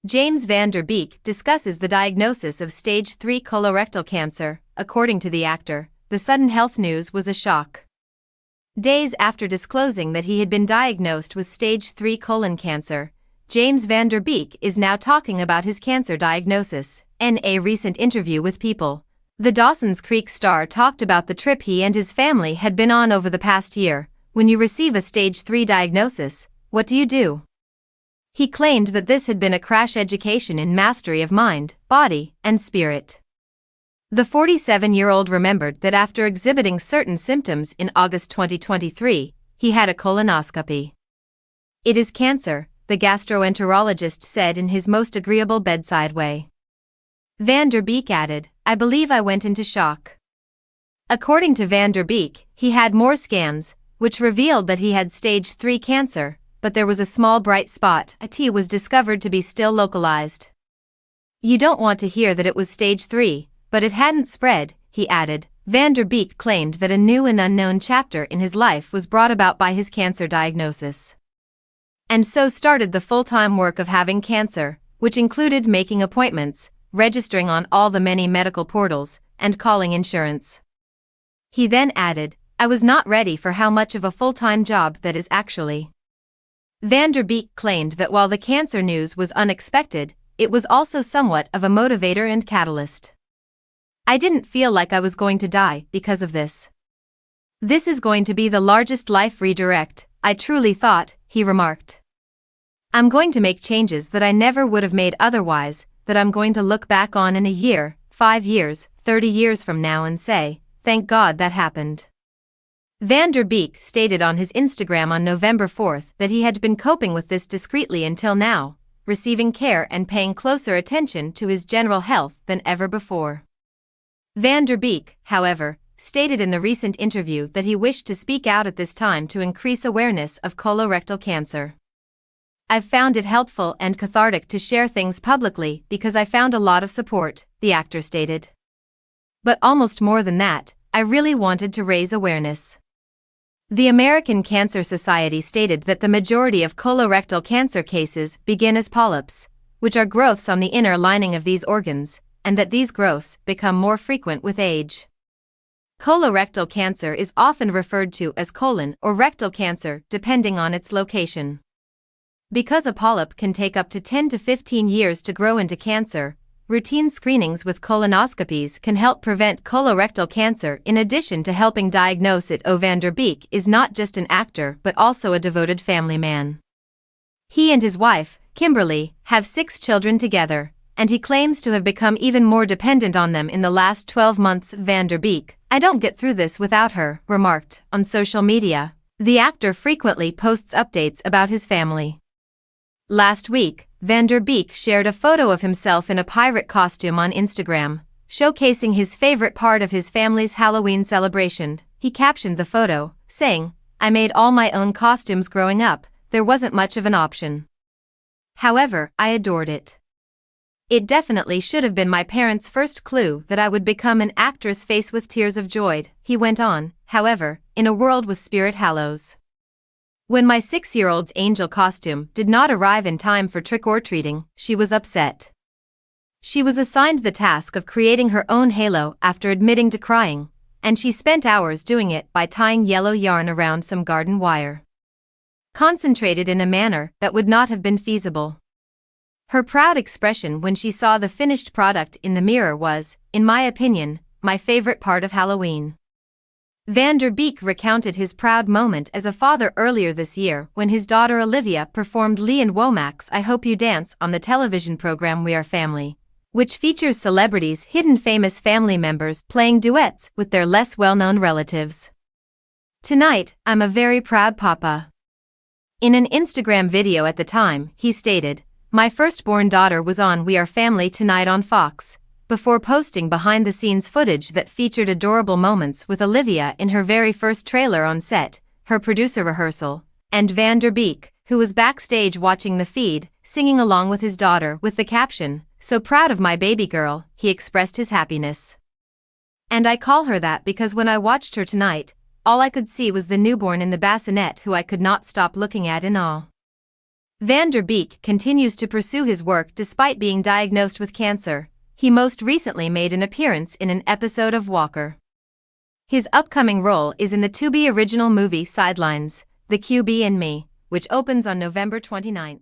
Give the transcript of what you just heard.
James Van Der Beek discusses the diagnosis of stage 3 colorectal cancer. According to the actor, the sudden health news was a shock. Days after disclosing that he had been diagnosed with stage 3 colon cancer, James Van Der Beek is now talking about his cancer diagnosis. In a recent interview with People, the Dawson's Creek star talked about the trip he and his family had been on over the past year. When you receive a stage 3 diagnosis, what do? He claimed that this had been a crash education in mastery of mind, body, and spirit. The 47-year-old remembered that after exhibiting certain symptoms in August 2023, he had a colonoscopy. "It is cancer," the gastroenterologist said in his most agreeable bedside way. Van Der Beek added, "I believe I went into shock." According to Van Der Beek, he had more scans, which revealed that he had stage 3 cancer, but there was a small bright spot. A T was discovered to be still localized. "You don't want to hear that it was stage 3, but it hadn't spread," he added. Van Der Beek claimed that a new and unknown chapter in his life was brought about by his cancer diagnosis. And so started the full-time work of having cancer, which included making appointments, registering on all the many medical portals, and calling insurance. He then added, "I was not ready for how much of a full-time job that is actually." Van Der Beek claimed that while the cancer news was unexpected, it was also somewhat of a motivator and catalyst. "I didn't feel like I was going to die because of this. This is going to be the largest life redirect, I truly thought," he remarked. "I'm going to make changes that I never would have made otherwise, that I'm going to look back on in a year, 5 years, 30 years from now and say, thank God that happened." Van Der Beek stated on his Instagram on November 4 that he had been coping with this discreetly until now, receiving care and paying closer attention to his general health than ever before. Van Der Beek, however, stated in the recent interview that he wished to speak out at this time to increase awareness of colorectal cancer. "I've found it helpful and cathartic to share things publicly because I found a lot of support," the actor stated. "But almost more than that, I really wanted to raise awareness." The American Cancer Society stated that the majority of colorectal cancer cases begin as polyps, which are growths on the inner lining of these organs, and that these growths become more frequent with age. Colorectal cancer is often referred to as colon or rectal cancer depending on its location. Because a polyp can take up to 10 to 15 years to grow into cancer, routine screenings with colonoscopies can help prevent colorectal cancer in addition to helping diagnose it. Van Der Beek is not just an actor but also a devoted family man. He and his wife, Kimberly, have 6 children together, and he claims to have become even more dependent on them in the last 12 months. Van Der Beek, "I don't get through this without her," remarked. On social media, the actor frequently posts updates about his family. Last week, Van Der Beek shared a photo of himself in a pirate costume on Instagram, showcasing his favorite part of his family's Halloween celebration. He captioned the photo, saying, "I made all my own costumes growing up, there wasn't much of an option. However, I adored it. It definitely should have been my parents' first clue that I would become an actress." Face with tears of joy, he went on, "However, in a world with spirit hallows. When my 6-year-old's angel costume did not arrive in time for trick-or-treating, she was upset. She was assigned the task of creating her own halo after admitting to crying, and she spent hours doing it by tying yellow yarn around some garden wire. Concentrated in a manner that would not have been feasible. Her proud expression when she saw the finished product in the mirror was, in my opinion, my favorite part of Halloween." Van Der Beek recounted his proud moment as a father earlier this year when his daughter Olivia performed Lee and Womack's "I Hope You Dance" on the television program We Are Family, which features celebrities' hidden famous family members playing duets with their less well-known relatives. "Tonight, I'm a very proud papa." In an Instagram video at the time, he stated, "My firstborn daughter was on We Are Family tonight on Fox," before posting behind-the-scenes footage that featured adorable moments with Olivia in her very first trailer on set, her producer rehearsal, and Van Der Beek, who was backstage watching the feed, singing along with his daughter with the caption, "So proud of my baby girl," he expressed his happiness. "And I call her that because when I watched her tonight, all I could see was the newborn in the bassinet who I could not stop looking at in awe. Van der Beek continues to pursue his work despite being diagnosed with cancer. He most recently made an appearance in an episode of Walker. His upcoming role is in the Tubi original movie Sidelines, The QB and Me, which opens on November 29.